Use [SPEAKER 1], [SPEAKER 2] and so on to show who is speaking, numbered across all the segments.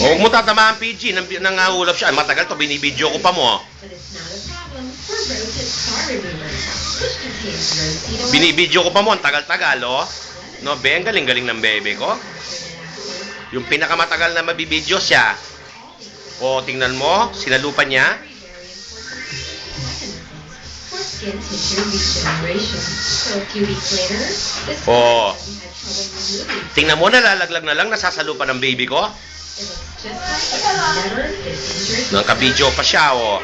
[SPEAKER 1] Huwag mo tatamaan, PG. Nangahulap siya. Matagal to, binibidyo ko pa mo. Binibidyo ko pa mo, ang tagal-tagal, oh. No, be, ang galing-galing ng bebe ko. Yung pinakamatagal na mabibidyo siya. O, tingnan mo, sinalupan niya. O, tingnan mo, nalalaglag na lang, nasasalupan ng baby ko. Nakabidyo pa siya, o.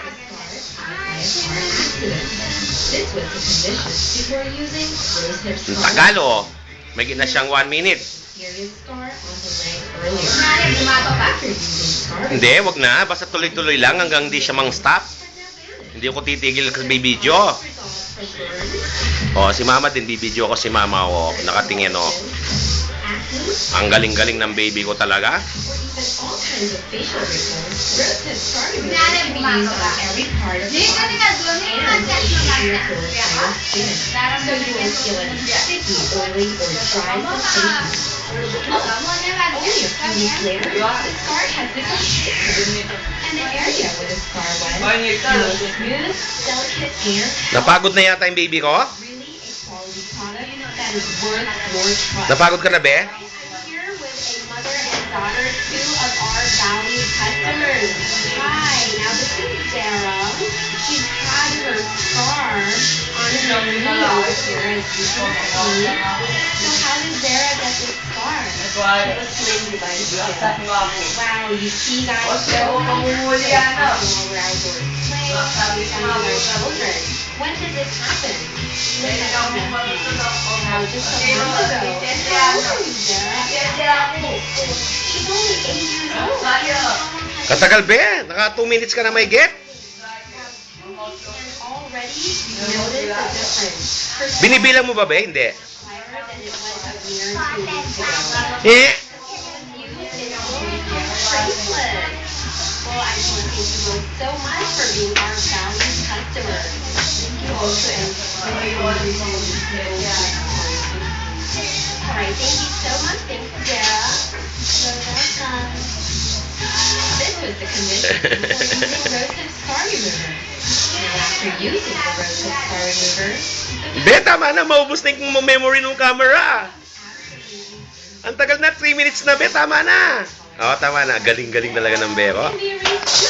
[SPEAKER 1] Ang tagal, o. May gina siyang 1 minute. Hindi, wag na. Basta tuloy-tuloy lang hanggang hindi siya mang-stop. Hindi ko titigil sa bibidyo. O, si mama din, bibidyo ko si mama. O, nakatingin, o. Ang galing-galing ng baby ko talaga. Napagod na yata yung baby ko? Napagod ka na, be?
[SPEAKER 2] Daughter, two of our valued customers. Hi, now this is Sarah. She's had her scar on her knee here, as you can see. So how did Sarah get this scar? Listening by Sarah. Wow, you see guys, so many over outdoors playing with our children. When did this happen? Look at how just a month ago. How old are you, Sarah? She's only 8 years old.
[SPEAKER 1] Katagal, be. Naka 2 minutes ka na may get.
[SPEAKER 2] Already notice the difference.
[SPEAKER 1] Binibilang mo ba, be? Hindi.
[SPEAKER 2] Higher than it was a year or 2 weeks ago.
[SPEAKER 1] Eh?
[SPEAKER 2] Bracelet. Well, I just want to thank you both so much for being our valued customer. Thank you also, and alright, thank you so much. Thanks, Sarah. You're welcome. This was the commission for using Rosehip Scar Remover. Now, after using the Rosehip Scar Remover,
[SPEAKER 1] Be, tama na. Maubos na yung memory ng camera. Ang tagal na. 3 minutes na, be. Tama na. Oo, tama na. Galing-galing talaga ng bero.
[SPEAKER 2] can be erased